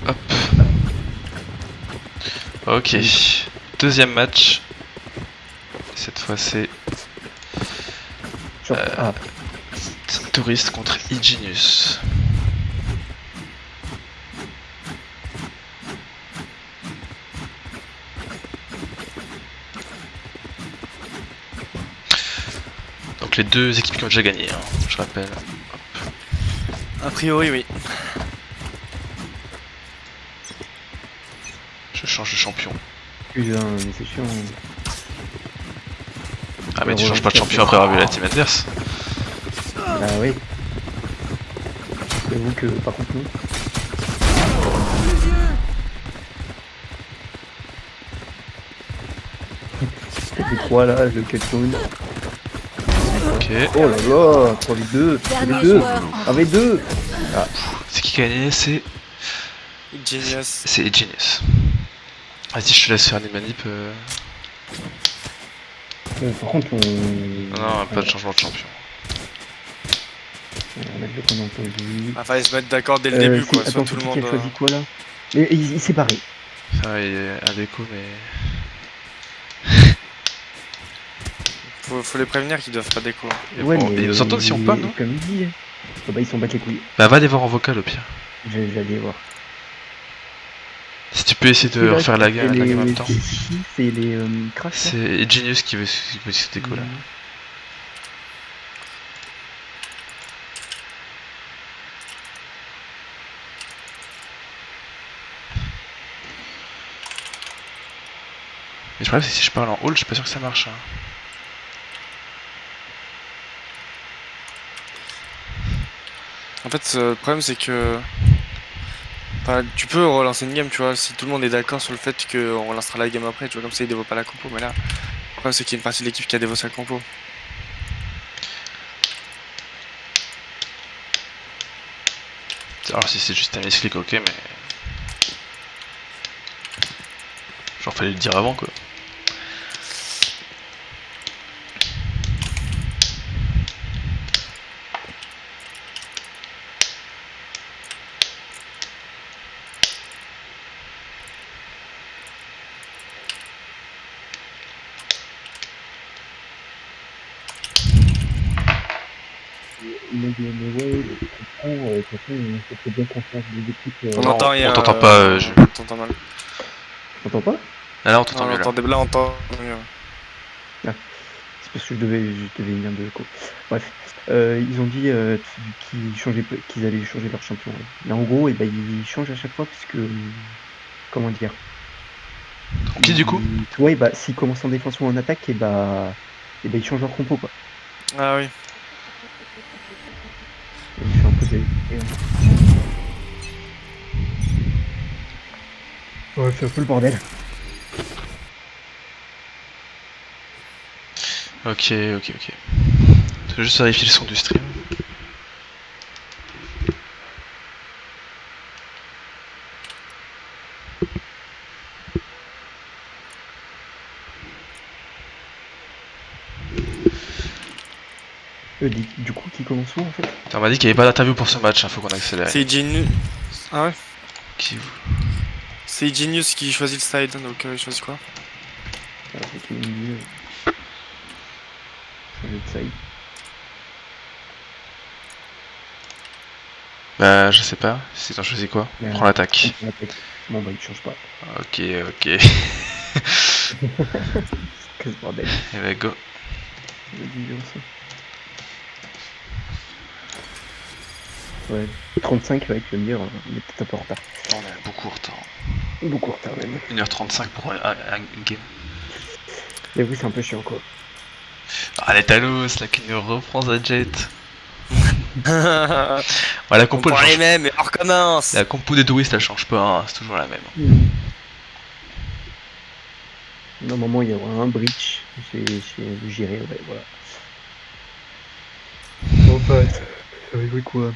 Hop. Ok. Deuxième match. Cette fois c'est Touriste contre Igenius. Donc les deux équipes qui ont déjà gagné, hein, je rappelle. Hop. A priori, oui. Je change de champion. Putain, mais c'est chiant. Ah mais tu changes pas de champion après avoir vu la team adverse. Bah oui. J'avoue que par contre non. Les trois là, le Kelton. Ok. Oh là là, 3v2, 3v2, 1v2. Ah. C'est qui gagné? C'est Genius. C'est Igenius. Vas-y, je te laisse faire des manips. Par contre, on... Non, pas de changement de champion. On va mettre le qu'on entend. Ah, fallait se mettre d'accord dès le début, quoi. Attends, Soit tout le monde. Qui a choisi quoi là? Mais il s'est barré. Ça, il est un déco, mais. Faut les prévenir qu'ils doivent pas déco. Ouais, bon, mais ils nous entendent si on parle, non? comme il dit. Oh, bah ils sont battent les couilles. Bah, va les voir en vocal au pire. J'allais voir. Si tu peux essayer de refaire la game en même temps. C'est les Crash. C'est Igenius qui veut se déco là. Mais le problème c'est que si je parle en hall, je suis pas sûr que ça marche. Hein. En fait, le problème, c'est que. Enfin, tu peux relancer une game, tu vois, si tout le monde est d'accord sur le fait qu'on relancera la game après, tu vois, comme ça il dévoie pas la compo. Mais là, le problème, c'est qu'il y a une partie de l'équipe qui a dévoé sa compo. Alors si c'est juste un misclick, ok, mais. Genre fallait le dire avant quoi. Mais ouais, je comprends, de toute façon, ça fait bien qu'on fasse des équipes. On entend rien. On t'entend pas, je... On t'entend mal. T'entends pas? Ah là on t'entend mieux là. Là, on entend mieux. Ah, c'est parce que je devais venir de quoi. Bref, ils ont dit qu'ils allaient changer leur champion. Ouais. Mais en gros, ils changent à chaque fois parce que comment dire. Qui du coup? Ouais, bah s'ils commencent en défense ou en attaque, et ils changent leur compo quoi. Ah oui. Je suis un peu désolé. Ouais, c'est un peu le bordel. Ok. Je vais juste vérifier le son du stream. Du coup, qui commence où en fait? On m'a dit qu'il n'y avait pas d'interview pour ce match, hein, faut qu'on accélère. C'est Genius. Ah ouais? Qui vous? C'est Genius qui choisit le side, donc il choisit quoi? Ah, c'est qui me dit. Changer de side. Bah je sais pas, si t'en choisis quoi? Prends l'attaque. Bon bah il change pas. Ok. Que ce bordel. Et bah go. Ouais, 35, ouais, tu vas me dire, on est peut-être un peu en retard. On a beaucoup de retard. Beaucoup en retard même. 1h35 pour un game. Mais oui, c'est un peu chiant quoi. Ah les Talos, là qui nous reprend sa jet. Ouais, la compo, on prend les mêmes et on recommence. La compo des touristes elle change pas, hein, c'est toujours la même. Normalement il y aura un breach, c'est géré, ouais, voilà. En fait, ça va jouer quoi?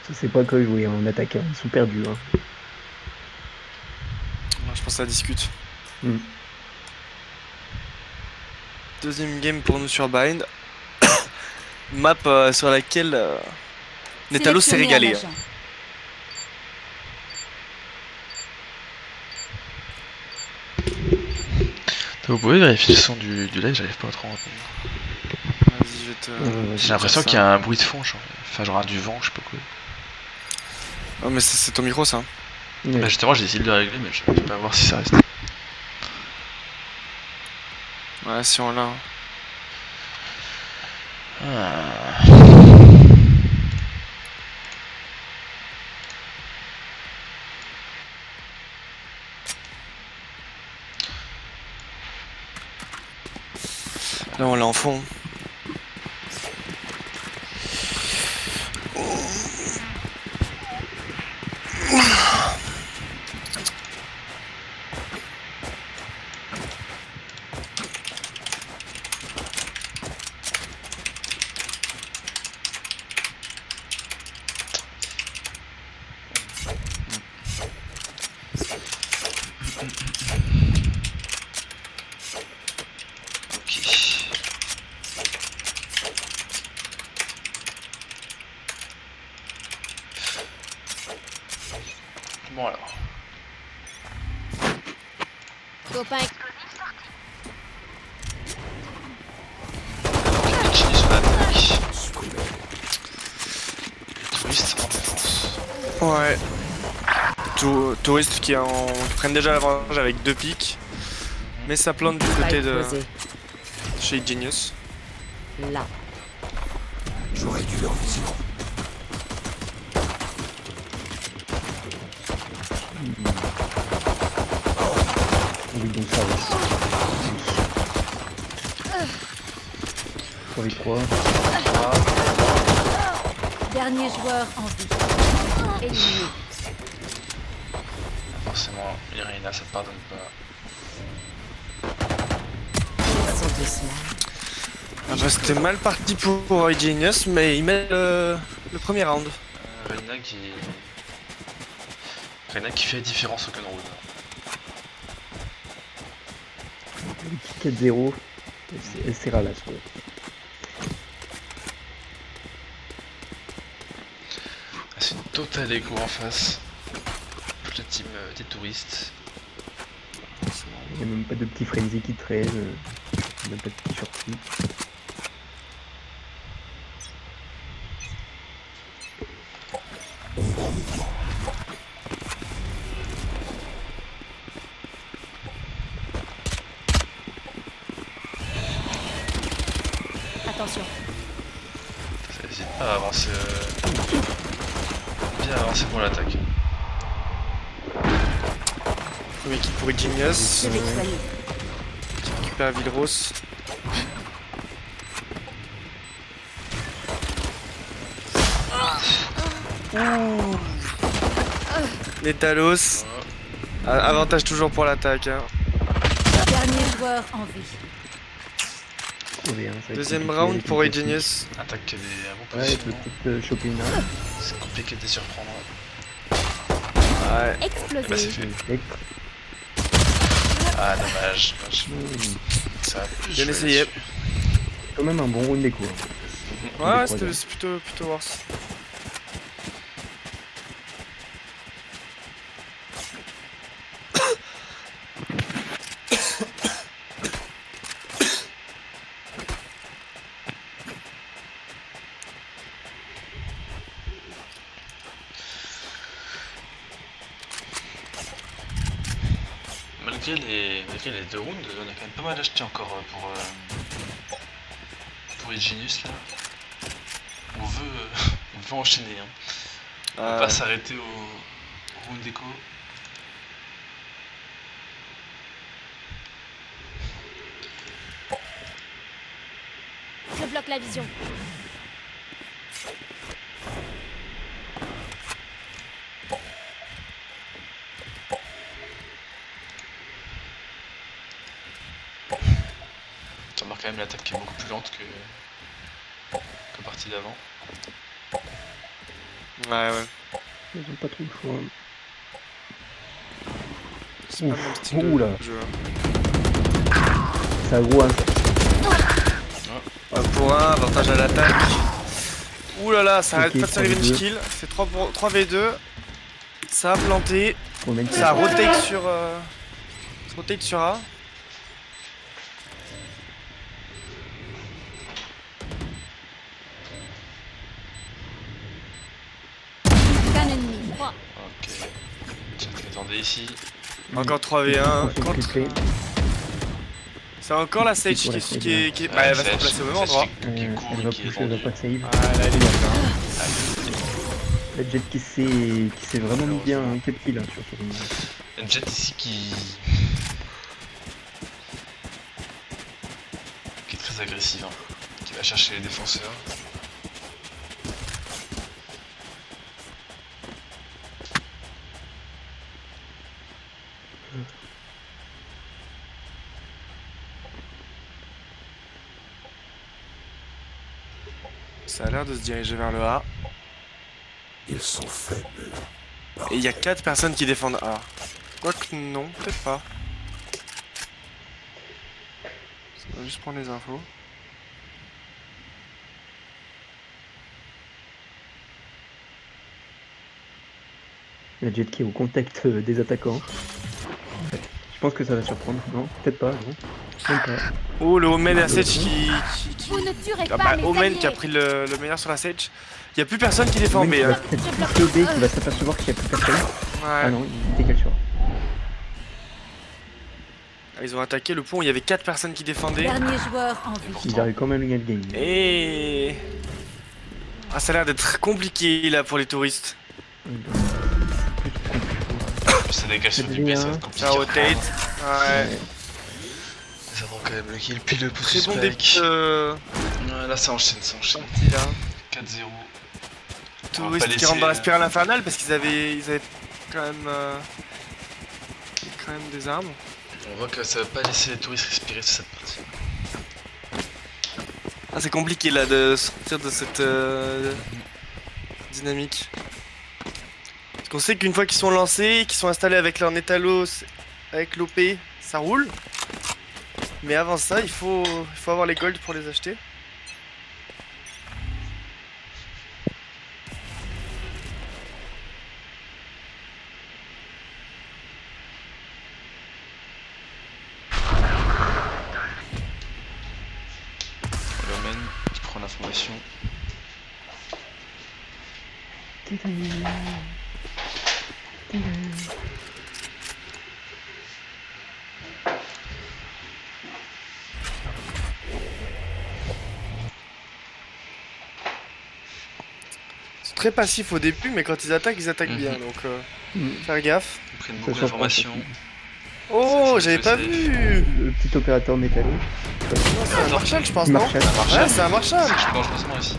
Ça c'est pas quoi jouer en attaque, hein. Ils sont perdus. Hein. Je pense que ça discute. Mm. Deuxième game pour nous sur Bind. Map sur laquelle Netalos s'est Sélectionnez un régalé. agent. Vous pouvez vérifier le son du live, j'arrive pas à trop entendre. Vas-y, je vais te. J'ai l'impression qu'il y a un bruit de fond, genre, enfin genre du vent, je sais pas quoi. Oh, mais c'est ton micro ça. Ouais. Bah justement j'ai essayé de le régler mais je peux pas voir si ça reste. Ouais, si on l'a. Ah. Là, on l'a en fond. Ok. Bon alors. Copain, Ok, Chili sur l'attaque. Touriste en défense. Ouais. Touristes qui prennent déjà l'avantage avec 2 pics. Mais ça plante du côté spike de posé. chez Genius. Là. Oui, donc ça va. 3v3. Dernier joueur en vie. Éliminé. Forcément, Irina ça te pardonne pas. Ils sont tous là. Ah bah, c'était mal parti pour Genius, mais ils mettent le premier round. Reina qui fait la différence au Gun Road. Le petit 4-0. Elle s'est ralasse quoi. Ah, c'est une totale écho en face. Toute la team des touristes. Il n'y a même pas de petit frenzy qui traîne. Même pas de petit surpris. Attention. Ça hésite pas à avancer. Bien avancer pour l'attaque. Premier kill pour Genius. Je vais te soigner. Qui récupère Villeros. Netalos. Avantage toujours pour l'attaque. Hein. Dernier joueur en vie. Ouais, hein, ça va être Deuxième compliqué round avec pour les petits. Genius. Attaque des bons Ouais, il peut positionnements. peut-être choper une arme. C'est compliqué de les surprendre. Ouais. Et bah c'est Explosé. fait. Spectre. Ah dommage. Ça a plus Bien joué essayé. là-dessus. Quand même un bon round d'écho. Hein. Ouais, Les trois c'est plutôt worse. Malgré les deux rounds, on a quand même pas mal acheté encore pour les Genius là. On veut enchaîner. Hein. On va pas s'arrêter au round d'écho. Je bloque la vision. quand même l'attaque qui est beaucoup plus lente que partie d'avant. Ouais. Ils ont pas trop le choix. C'est pas Ouf. mon style Ouh là. de jeu. C'est aggro, hein. Pour un, avantage à l'attaque. Ouh là là, ça arrête Ok, pas de se revenge 3v2. kill. C'est 3v2. Ça a planté. Romain, Ça rotate sur. Ça rotate sur A. Qu'un ennemi. 3. Ok. Tiens, je l'attendais ici. Encore 3v1. Ils sont Contre. triplés. C'est encore la Sage Pour la qui, Sage, qui, qui- bah, elle va se placer au même endroit. Elle va pousser, elle va pas save. Ah là, elle est bien. La Jet qui s'est vraiment mis bien un 4 kills hein, sur son. Un Jet ici qui est très agressive, hein. Qui va chercher les défenseurs. Ça a l'air de se diriger vers le A. Ils sont faibles. Et il y a 4 personnes qui défendent A. Quoique non, peut-être pas. On va juste prendre les infos. La Jet qui est au contact des attaquants. Je pense que ça va surprendre. Non, peut-être pas, non. Même pas. Oh, le Omen et la Sage qui... Vous ne tuerez Ah pas bah, mes Omen alliés. qui a pris le meilleur sur la Sage. Il y a plus personne qui défend B. Romain qui va hein. peut-être pousser au B, qui va s'apercevoir qu'il n'y a plus personne. Ah Ouais. non, il décale sur. Ils ont attaqué le pont, il y avait 4 personnes qui défendaient. Dernier joueur en vie. Ils arrivent quand même à gagner le game. Et... Ah, ça a l'air d'être compliqué là pour les touristes. Ça dégage sur du C'est B, bien. ça va être compliqué. Ça rotate. Ouais. Ça prend quand même le kill, puis le Très pouce bon début spike. de... Ouais, là ça enchaîne, ça enchaîne. partie, là. 4-0. Touristes qui laisser, rentrent dans la spirale infernale parce qu'ils avaient quand même... quand même des armes. On voit que ça va pas laisser les touristes respirer sur cette partie. Ah, c'est compliqué là de sortir de cette dynamique. Parce qu'on sait qu'une fois qu'ils sont lancés, qu'ils sont installés avec leur Netalos, avec l'OP, ça roule. Mais avant ça, il faut avoir les golds pour les acheter. L'Omen qui prend l'information. C'est très passif au début, mais quand ils attaquent bien. Donc faire gaffe. Ils prennent Ça beaucoup surprend, d'informations. Oh, Ça, j'avais c'est pas safe. vu. Le petit opérateur métallique. Non, c'est un Marshall, je pense, non? Marshall. Ouais, c'est un Marshall. Je dangereusement ici.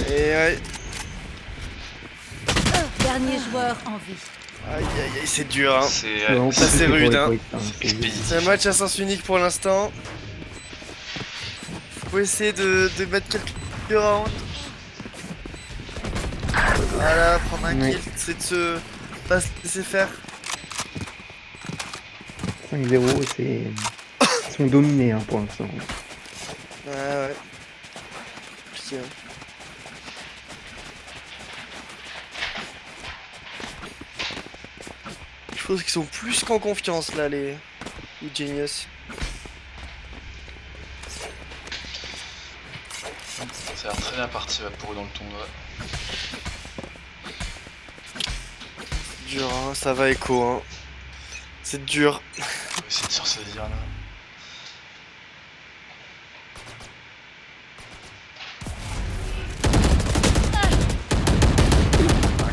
Et ouais. Dernier joueur en vie. Aïe aïe aïe, c'est dur, hein. C'est Vraiment ça, c'est compliqué pour rude, les hein. touristes, c'est- expéditif. C'est un match à sens unique pour l'instant. Faut essayer de mettre quelques rounds. Voilà, prendre un Ouais. kill, c'est de se pas se laisser faire. 5-0, c'est. Ils sont dominés hein, pour l'instant. Ouais. Compliqué, hein. Je pense qu'ils sont plus qu'en confiance là, les Genius. Ça a l'air très bien parti là, pour eux dans le tournoi. Dur, hein, ça va écho, hein. C'est dur. On va essayer de se ressaisir là.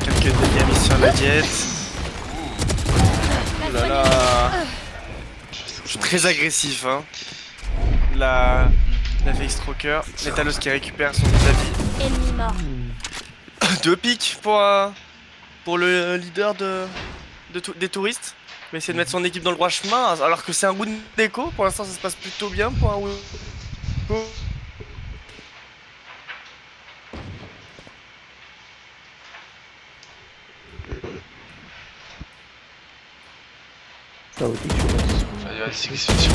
Quelques dégâts mis sur la Jet. Oh là là. Je suis très agressif, hein. La FX Stroker. Metalos qui récupère son vis-à-vis. Ennemi mort. 2 pics pour le leader des touristes. Il va essayer de mettre son équipe dans le droit chemin, alors que c'est un round d'écho. Pour l'instant, ça se passe plutôt bien pour un round Ça va, t'es chaud. Enfin, vas-y, c'est qui se fait sur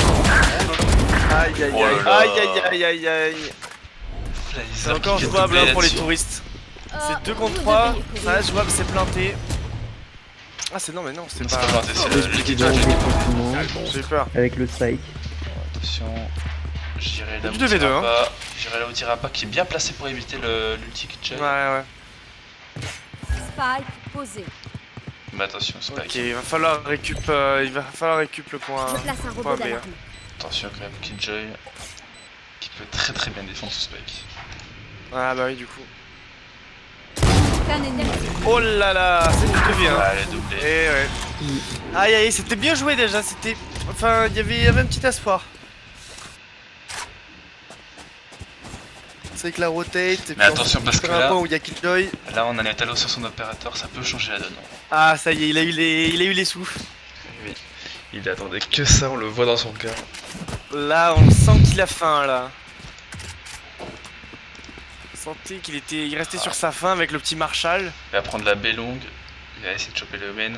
Aïe aïe Oh là aïe là. aïe aïe aïe aïe aïe. C'est Flyzer encore qui fait jouable doubler hein, pour les là-dessus. touristes. Ah, C'est 2 contre vous 3, devriez courir. ça reste jouable, c'est planté. Ah c'est non mais non, c'est C'est pas... pas planté, c'est le Ils liquide. ont joué tranquillement J'ai eu peur. avec le spike. Attention, j'irai là où Du 2v2, hein. pas. J'irai là où tira pas, qui est bien placé pour éviter l'ulti qui Ouais ouais. Spike posé. Mais attention, c'est pas Ok, il va falloir récup le point, Je place un point robot B. hein. d'alarme. Attention quand même, Killjoy qui peut très bien défendre ce spike. Ah bah oui du coup. Aucun ennemi. Oh là là, c'est du 2v hein. Allez, doublé. Et ouais. Aïe aïe, c'était bien joué déjà, c'était... Enfin, il y avait un petit espoir. C'est avec la rotate, et puis Mais attention, parce que un là- point où il y a Killjoy. Là, on a Netalo sur son opérateur, ça peut changer la donne. Ah ça y est, il a eu les sous. Oui. Il attendait que ça, on le voit dans son cœur. Là, on sent qu'il a faim là. On sentait il restait sur sa faim avec le petit Marshall. Il va prendre la B longue, il va essayer de choper le main.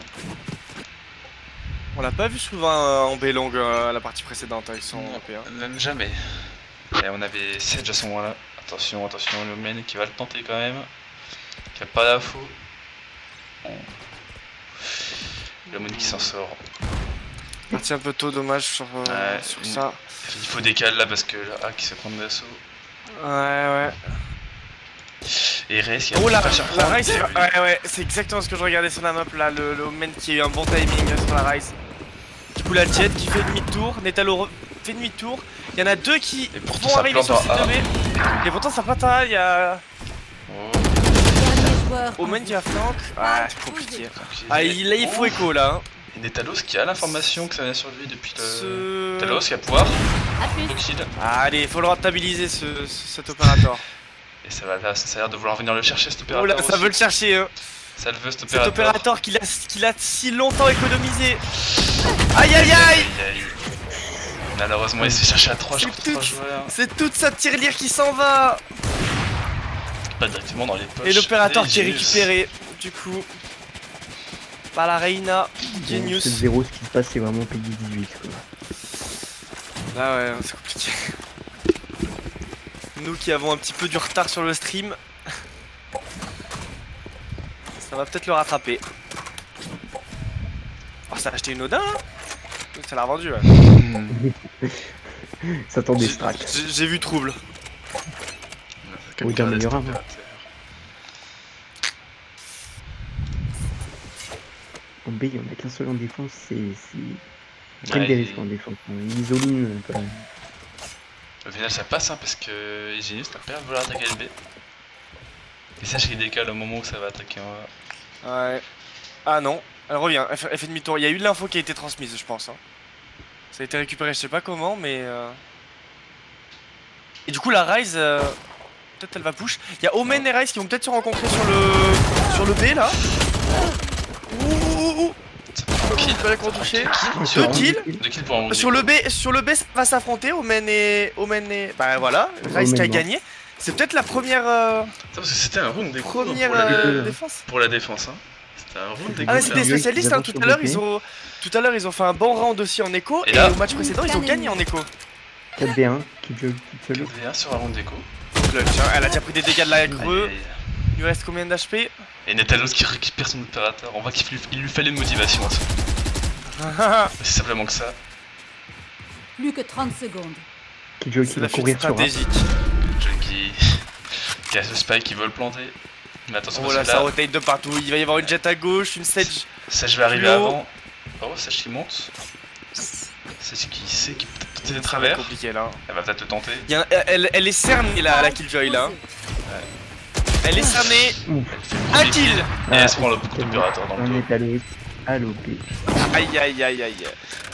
On l'a pas vu souvent en B longue à la partie précédente, hein, ils sont en P1. Même jamais. Et on avait Sedge à ce moment-là. Attention, attention, le main qui va le tenter quand même. Qui a pas d'info. Bon. Le moon qui s'en sort. Parti un peu tôt, dommage sur ça. Il faut décaler là parce que le A qui se prend d'assaut. Ouais. Et Reyes qui a Oh la pas surprendre. Rise, ouais, c'est exactement ce que je regardais sur la map là, le Omen qui a eu un bon timing sur la Rise. Du coup la Jet qui fait demi-tour, Netalo fait demi-tour. Il y en a deux qui Et pourtant, vont ça arriver sur plante site en A. de B. Et pourtant ça plante un, il y a Oh, Dernier joueur. en Omen vie. qui va flank. Ah c'est compliqué. tranquille. Ah là il faut écho là. Hein. Et Netalos qui a l'information que ça vient sur lui depuis le. Ce... Netalos qui va pouvoir. Appuie. Donc kill. Allez, il faut le rentabiliser cet opérateur. Et ça va là, ça a l'air de vouloir venir le chercher cet Oh opérateur. là, ça aussi. veut le chercher. Hein. Ça le veut cet Cet opérateur. opérateur qu'il a si longtemps économisé. Aïe aïe aïe. Aïe. Malheureusement, il s'est cherché à 3 C'est tout. joueurs. C'est toute sa tirelire qui s'en va. Pas directement dans les poches. Et l'opérateur qui est Genius. récupéré, du coup, par la Reina, Genius. 7-0, ce qui se passe, c'est vraiment pays 18. Quoi. Ah ouais, c'est compliqué. Nous qui avons un petit peu du retard sur le stream, ça va peut-être le rattraper. Oh, ça a acheté une Odin là. Ça l'a revendu, ouais. Ça tend des strats. J'ai vu trouble. Oui, d'un meilleur avant. En B, il n'y en a qu'un seul en défense, c'est. Quel des risques en défense. Ils isoline quand même. Au final, ça passe hein, parce que Genius n'a pas l'air de vouloir attaquer le B. Et sache qu'il décale au moment où ça va attaquer en A. Ouais. Ah non, elle revient, elle fait demi-tour. Il y a eu de l'info qui a été transmise, je pense. Hein. Ça a été récupéré, je sais pas comment, mais. Et du coup, la Rise, peut-être elle va push. Il y a Omen et Rise qui vont peut-être se rencontrer sur le B là. Ouh. Kill. Pas la qu'on toucher. Sur Deux kills. 2 kills pour un round. Sur le B, ça va s'affronter. Omen et. Bah voilà, Rise qui a Omen, gagné. C'est peut-être la première, Ça, parce que c'était un round d'écho pour, la... défense. pour la défense. Hein. C'était un round d'écho. Ah mais c'est des Clairement. spécialistes hein, tout à l'heure ils ont fait un bon round aussi en écho Et et, là au match précédent ils ont gagné en écho. 4v1, qui joue toute seule. 4v1 sur un round d'écho. Tiens, elle a déjà pris des dégâts de la creux. Aïe, aïe, aïe. Il lui reste combien d'HP? Et Netalos qui récupère son opérateur. On voit qu'il lui fallait une motivation. Hein. C'est simplement que ça. Plus que 30 secondes. Qui joue qui C'est va la fuite courir sur A. stratégique. John qui a ce spike qui veut le planter. Mais attention, Oh parce là que ça là, rotate de partout. Il va y avoir une jet à gauche, une Sage. Sage va arriver plus haut. avant. Oh, Sage qui monte. Sage qui sait qu'il peut peut-être de Ça va être travers. compliqué là. Elle va peut-être le tenter. Elle est cernée là, la Killjoy là. Elle est cernée. Ouf. Un kill. Et elle se prend le coup d'opérateur dans On le dos. est allé à l'OP. Aïe.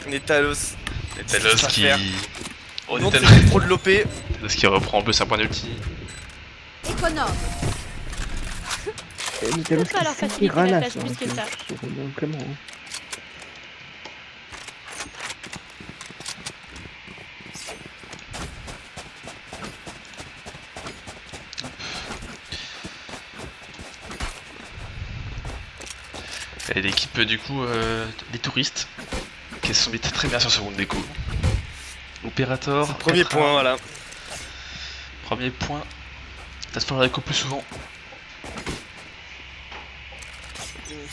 Netalos. Netalos Ça qui. faire. Oh, Non, Netalos c'est trop de l'OP. qui reprend en plus un point d'ulti. Économe. Netalos pas leur qui faciliter la ralasse, tâche plus que ça. sur Romain Clément. Hein. Et l'équipe du coup, les touristes, qui se sont mis très bien sur ce round déco. Opérator. Premier 4-1. point, voilà. Premier point. Ça se fera la déco plus souvent.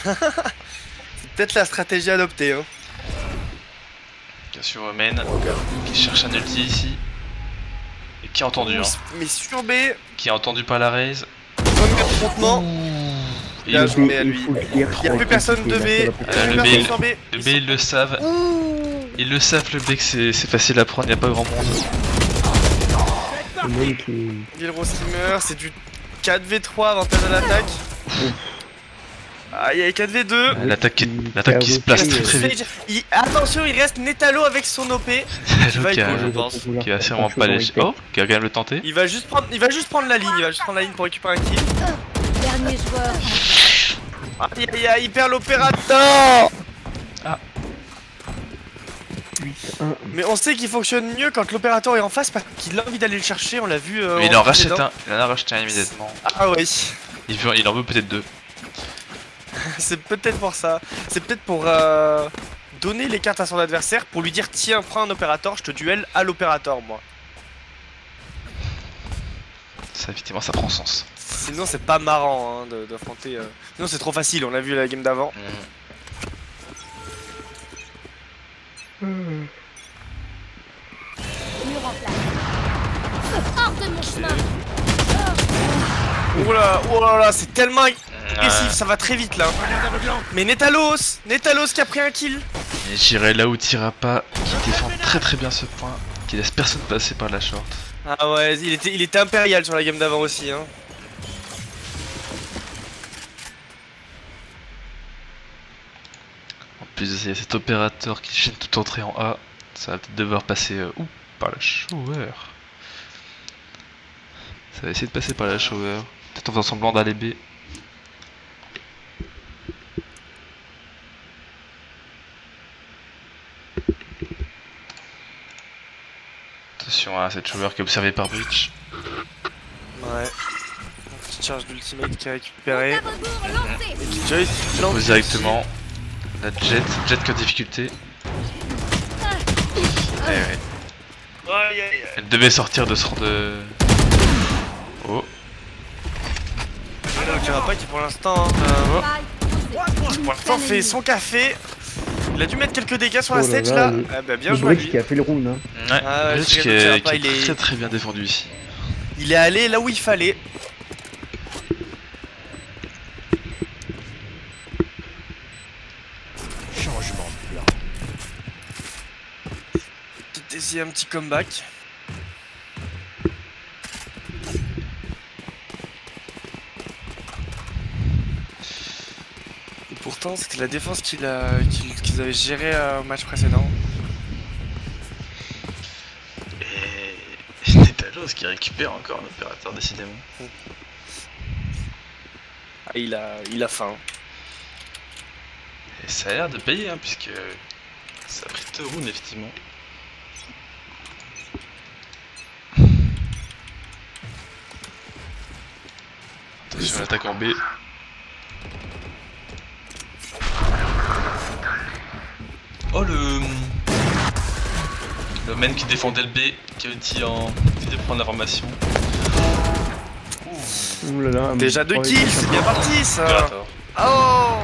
C'est peut-être la stratégie adoptée. Hein. Bien sûr, Omen, qui cherche un ulti ici. Et qui a entendu, hein. Mais sur B, Qui a entendu par la raise. premier affrontement. Et Bien le- joué à lui. faut le dire, Il n'y a plus personne de B. Il y a le plus B, personne sur B. Le B, ils le savent. Ils le savent, le B, que c'est facile à prendre, il n'y a pas grand monde. Le mec qui est... Vilro Streamer, c'est du 4v3 avantage à l'attaque. Aïe, 4v2. L'attaque qui se place très très vite. Attention, il reste Netalo avec son OP. Netalo qui écouler, je a, pense. qui va sûrement pas lâcher. Oh, qui va quand même le tenter. Il va juste prendre la ligne. Pour récupérer un kill. Dernier joueur en Aïe, aïe, aïe, il perd l'opérateur. 8-1. Mais on sait qu'il fonctionne mieux quand l'opérateur est en face parce qu'il a envie d'aller le chercher. On l'a vu. Mais il en rachète précédent. un. Il en a racheté un immédiatement. Ah oui. Il en veut peut-être deux. C'est peut-être pour ça. C'est peut-être pour donner les cartes à son adversaire pour lui dire tiens, prends un opérateur, je te duel à l'opérateur, moi. Ça, effectivement, ça prend sens. Sinon, c'est pas marrant hein, d'affronter. Sinon, c'est trop facile. On l'a vu à la game d'avant. mur en place. Hors de mon chemin. Oh là là, c'est tellement agressif, ça va très vite là. Mais Netalos qui a pris un kill. Et j'irai là où tira pas, qui défend très très bien ce point, qui laisse personne passer par la short. Ah ouais, il était impérial sur la game d'avant aussi. Hein. En plus, il y a cet opérateur qui chaîne toute entrée en A. Ça va peut-être devoir passer par la shower. Ça va essayer de passer par la shower. Peut-être en faisant semblant d'aller B. Attention à cette shower qui est observée par Breach. Ouais. Petite charge d'ultimate qui est récupérée. Rebours lancé. Et qui Joyce Il lance pose directement la jet qui est en difficulté. Eh ouais. Aïe aïe aïe. Elle devait sortir de ce rang de... Oh. Le Karapa qui pour l'instant Paille. fait son café. Il a dû mettre quelques dégâts sur la Oh là stage là, là. le- Ah bah bien Le joué à Breach lui. qui a fait le round. Hein. Ouais, Ah ouais, Breach je qui dirais est, que Tchapa, qui est il est- très très bien défendu ici. Il est allé là où il fallait. Changement de plan. Peut-être essayer un petit comeback. Et pourtant, c'était la défense qu'ils avaient gérée au match précédent. Et Netalos qui récupère encore un opérateur décidément. Ah, il a faim. Et ça a l'air de payer hein, puisque ça a pris 2 rounds effectivement. Attention à l'attaque en B. Oh le man qui défendait le B, qui a ulti en... qui de prendre l'information. Ouh là là, Déjà 2 kills, c'est bien parti ça. Opérateur. Oh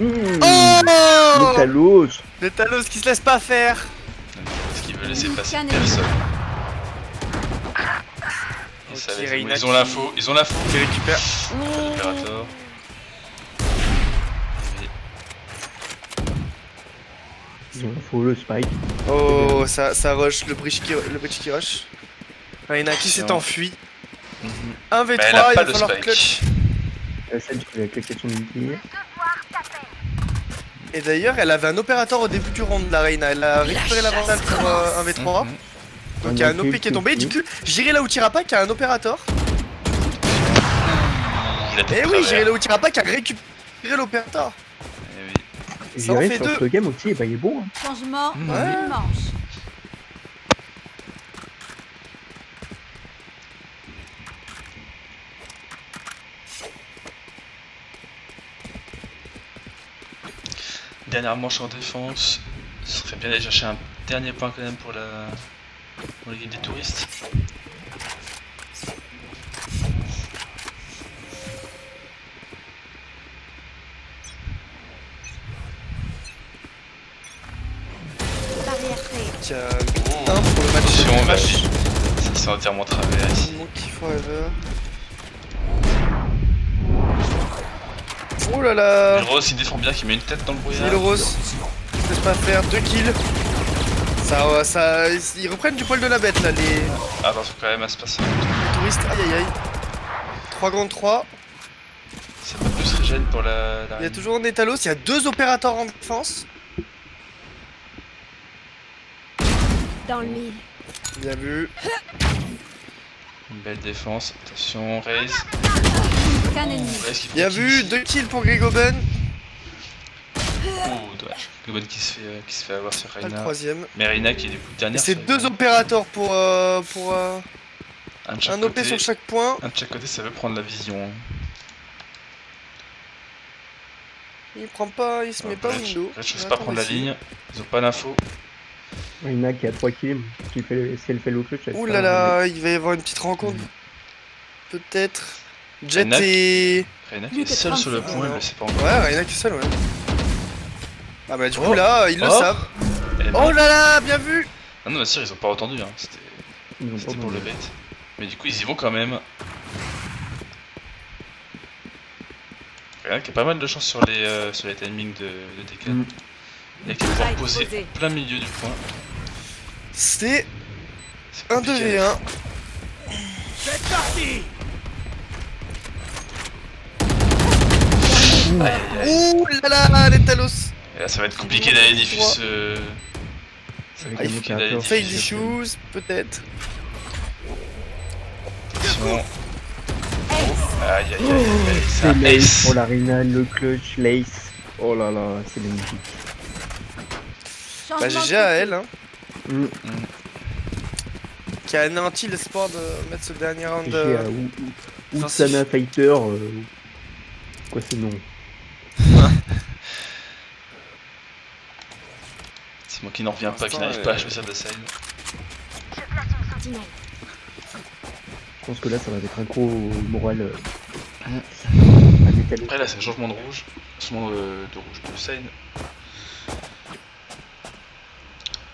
Mmh. Oh Netalos. Le Talos qui se laisse pas faire. Parce qu'il veut laisser passer Canet. personne. Ils Ok, savent, Reina ils ont qui- l'info, ils ont l'info. Qui récupère. Opérateur. Ils ont faut le spike. Oh, ça rush, le bridge qui rush. Reina qui s'est Attention. enfui. Mhm. 1v3, Mais elle a il pas va de falloir spike. clutch. Celle qui a claqué son ulti. Et d'ailleurs, elle avait un opérateur au début du round, la Reina. Elle a récupéré l'avantage pour 1v3. Mhm. Donc il y a un OP qui est tombé. Du coup, j'irai là où Tirapa qui a un opérateur. Il a Et oui, j'irai là où Tirapa qui a récupéré l'opérateur. Eh oui. Ça en J'irai fait sur deux. ce game aussi, et bah il est bon. Hein. Changement Ouais. une manche. Dernière manche en défense. Ce serait bien d'aller chercher un dernier point quand même pour l'équipe des touristes. Barrière créée. Qui a 8-1 pour le match. Attention, bah match. oui. Ça c'est entièrement travers ici. Monkey Forever. Oh là là. Rose il défend bien, qui met une tête dans le brouillard. Lille Rose. Laisse pas faire 2 kills. Ils reprennent du poil de la bête là, les Attention quand même à se passer. touristes. Aïe aïe aïe. 3 contre 3. C'est pas plus régène pour la Il y a toujours Netalos. Il y a 2 opérateurs en défense. Dans le mille. Bien vu. Une belle défense. Attention, Raze. Qu'un ennemi. Raze qui Bien fait vu. 2 kills pour Grigoben. Oh, dommage. Goban qui se fait avoir sur Pas le Reina. troisième. Mais Reina qui est du coup Et dernière. c'est sur 2 Reina. opérateurs pour Un de chaque un OP côté. sur chaque point. Un de chaque côté, ça veut prendre la vision. Il prend pas, il se met pas au Red, window. Red, je Il sais va pas attendre prendre la ici. ligne. Ils ont pas l'info. Reina qui a 3 kills, si elle fait le clutch, elle Ouh fait là un- là, il va y avoir une petite rencontre. Peut-être. Jet Reina et. Reina qui Plus est de seule sur le 36 point, elle ans. le sait pas encore. Ouais, Reina qui est seule, ouais. Ah bah du coup Oh. là, ils le Oh. savent. Elle est Oh morte. là là, bien vu. Ah non, bien sûr, ils ont pas entendu. Hein. C'était Ils ont pas pour le entendu. bait. Mais du coup, ils y vont quand même. Reina qui a pas mal de chance sur les timings de Decan. Mm. Et qui va pouvoir Aïe, poser posé. plein milieu du point. C'est C'est un compliqué. 2v1. Aïe, aïe, aïe. Ouh là là, les Talos. Et là, ça va être compliqué d'aller diffuser Trois. ce. Ça va Avec être un compliqué d'aller opérateur. Fail diffuser. issues, peut-être. Attention. Aïe aïe aïe aïe, aïe. C'est C'est un l'ace ace. pour la Reina, le clutch, l'ace. Oh là là, c'est magnifique. Bah GG à elle, hein, Mm. qui a anéanti l'espoir de mettre ce dernier round. J'ai offensif. Outsana Fighter. Quoi ce nom? C'est moi qui n'en reviens pas, qui Pour n'arrive l'instant, pas à choisir de scène. Dino. Je pense que là, ça va être un gros moral à Netalos. Après là c'est un changement de rouge. Changement de rouge de scène.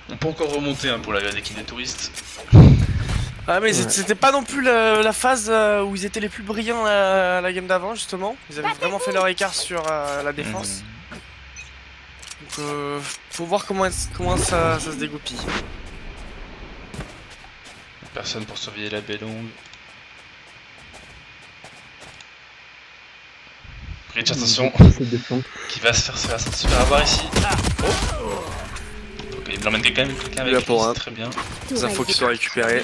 On peut encore remonter hein, pour la l'équipe des touristes. Ah mais Ouais. c'était pas non plus la phase où ils étaient les plus brillants la game d'avant justement. Ils avaient vraiment fait leur écart sur la défense. Donc faut voir comment ça se dégoupille. Personne pour surveiller la baie longue. Rich, attention, C'est de flanc. qui va se faire avoir ici. Oh. Ok, il l'emmène quand même quelqu'un avec Là lui, pour un. c'est très bien. Les infos qui sont récupérées.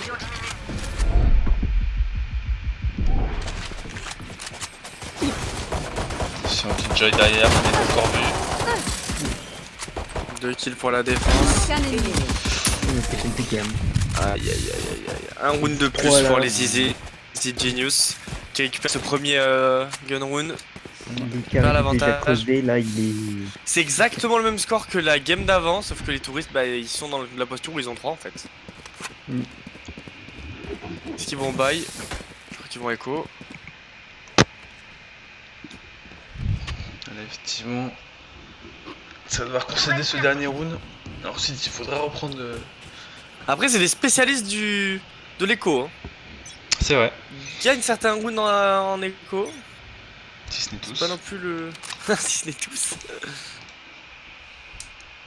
Attention, petite Joy derrière, on est encore vu. 2 kills pour la défense. Qu'un ennemi. C'est compliqué. Hein. Aïe aïe aïe aïe aïe. Un round de plus Voilà. pour les Easy Genius qui récupère ce premier gun round. Lucas Pas a déjà l'avantage. creusé, là il est. C'est exactement le même score que la game d'avant, sauf que les touristes bah, ils sont dans la posture où ils ont 3 en fait. Mm. Est-ce qu'ils vont buy? Je crois qu'ils vont écho. Là, effectivement, ça va devoir concéder ce dernier round. Alors si il faudra reprendre le... Après c'est des spécialistes de l'écho. Hein. C'est vrai, Il y a une certaine round en écho. si ce n'est tous. Pas non plus le. si ce n'est tous.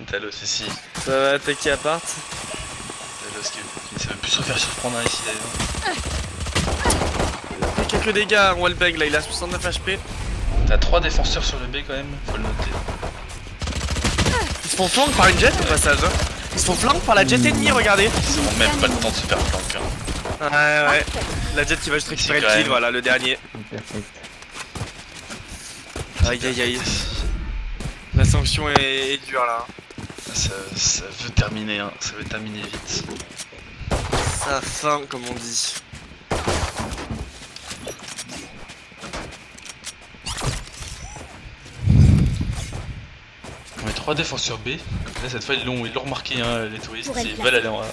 Talos ici. Ça va attaquer à part. Talos qui ne savait plus se refaire surprendre hein, ici d'ailleurs. Il a fait quelques dégâts en wallbang là, il a 69 HP. T'as 3 défenseurs sur le B quand même, faut le noter. Ils se font flank par une jet au passage. Hein. Ils se font flank par la jet ennemie, regardez. Ils auront même pas le temps de se faire flank. Hein. Ouais. La jet qui va juste récupérer quand le kill, même. voilà, le dernier. Perfect. Aïe aïe aïe. La sanction est dure là. Ça veut terminer, hein. Ça veut terminer vite. Ça fin comme on dit. On est 3 défenseurs B. Là, cette fois, ils l'ont remarqué, hein, les touristes. Pour elle Ils veulent aller en A.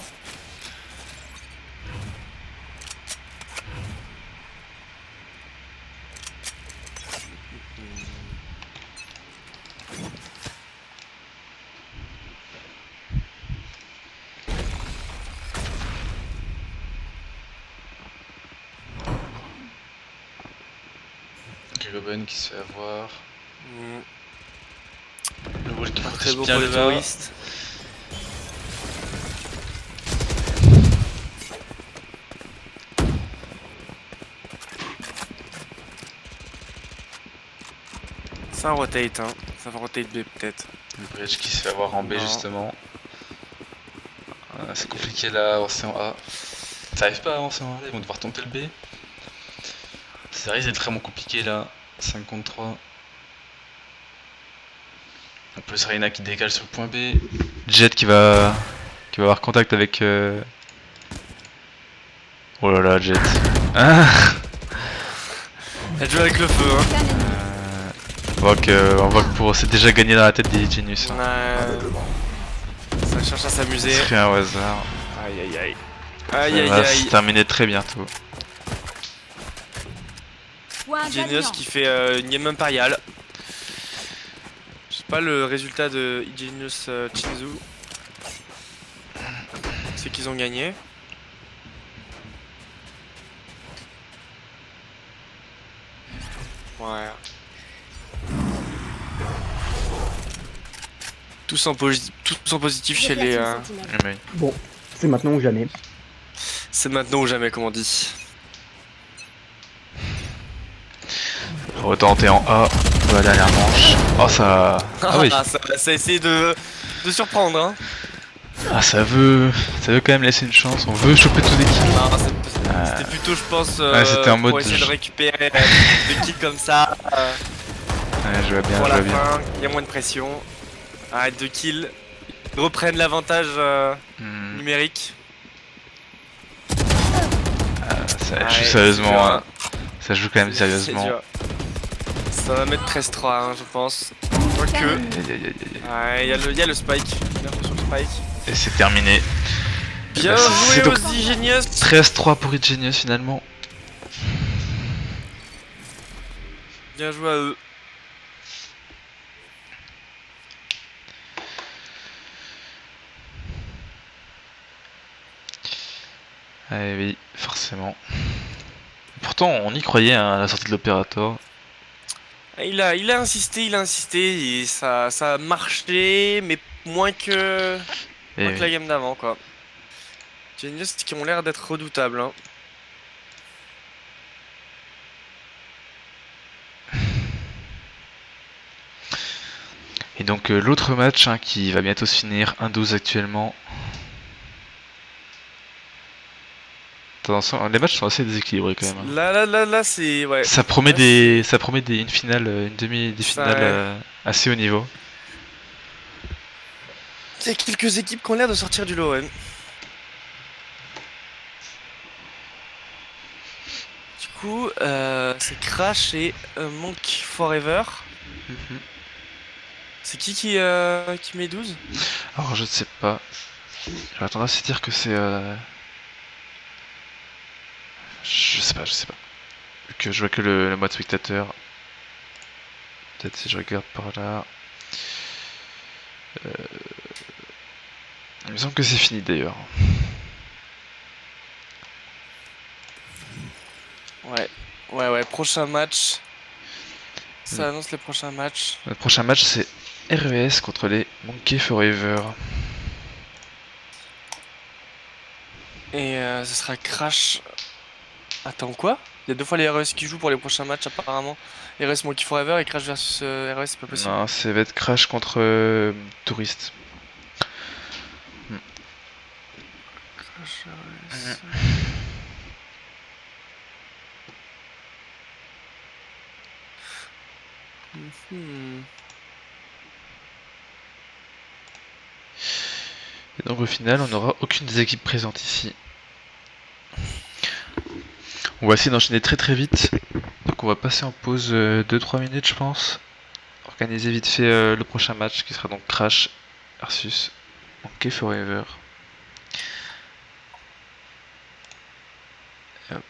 Globen qui se fait avoir. Le wall qui Pas protège très beau bien pour le les bas. touristes. Ça rotate, hein. Ça va rotate B peut-être. Le bridge qui se fait avoir en B Non. justement. C'est compliqué là, avancer en A. Ça arrive pas à avancer en A, ils vont devoir tenter le B. Ça risque d'être vraiment compliqué là. 5 contre 3. En plus Reina qui décale sur le point B. Jet qui va avoir contact avec Oh là là, Jet. Ah Elle joue avec le feu, hein. Canon. on voit que pour c'est déjà gagné dans la tête des Genius. Hein. Ça cherche à s'amuser. C'est rien au hasard. Aïe aïe aïe. Ça Aïe aïe va se aïe. terminer très bientôt. Point Genius gagnant. qui fait une game impériale. Je sais pas le résultat de Genius Chinzu. C'est qu'ils ont gagné. Ouais. Tous en positif chez les. Déplacement sentinelle. Oui. Bon, c'est maintenant ou jamais. C'est maintenant ou jamais, comme on dit. Retenter en A pour la dernière manche. Oh ça. Ah oui. ça a essayé de surprendre, hein. Ah ça veut quand même laisser une chance. On veut choper tous les kills. Non, c'était plutôt, je pense, Ouais, c'était en mode pour essayer de je- récupérer des kills comme ça. Ouais, je vois bien, Pour je la vois bien. fin, il y a moins de pression. Arrête 2 kills. Ils reprennent l'avantage Hmm, numérique. ça Ouais, joue c'est sérieusement. dur, Hein. Ça joue quand même C'est sérieusement. dur. Ça va mettre 13-3, hein, je pense. Quoique. Aïe, aïe, aïe, aïe. Ouais, il y a le spike. J'ai l'impression le spike. Et c'est terminé. Bien bah, c'est joué donc- aussi, Genius. 13-3 pour Genius finalement. Bien joué à eux. Ah oui, forcément. Pourtant, on y croyait hein, à la sortie de l'opérateur. Il a insisté, et ça a marché, mais moins que Et la game d'avant, quoi. Genius qui ont l'air d'être redoutables, hein. Et donc l'autre match hein, qui va bientôt se finir, 1-12 actuellement. Attention, les matchs sont assez déséquilibrés quand même. Hein. Là, c'est. Ouais. Ça promet Là, une finale, une des finales Ouais. assez haut niveau. Il y a quelques équipes qui ont l'air de sortir du lot, ouais. Du coup, c'est Crash et Monk Forever. Mhm. C'est qui met 12? Alors je ne sais pas. J'aurais tendance à dire que c'est. Je sais pas. Vu que je vois que le mode spectateur. Peut-être si je regarde par là. Il me semble que c'est fini d'ailleurs. Ouais, prochain match. Ça annonce les prochains matchs. Le prochain match c'est RES contre les Monkey Forever. Et ce sera Crash. Attends, quoi? Il y a 2 fois les RES qui jouent pour les prochains matchs, apparemment. RES Monkey Forever et Crash versus RES, c'est pas possible. Non, ça va être Crash contre Touriste. Crash, RES. Mhm. Et donc au final, on n'aura aucune des équipes présentes ici. On va essayer d'enchaîner très vite. Donc on va passer en pause 2-3 minutes je pense. organiser vite fait le prochain match qui sera donc Crash versus Monkey Forever. Et hop.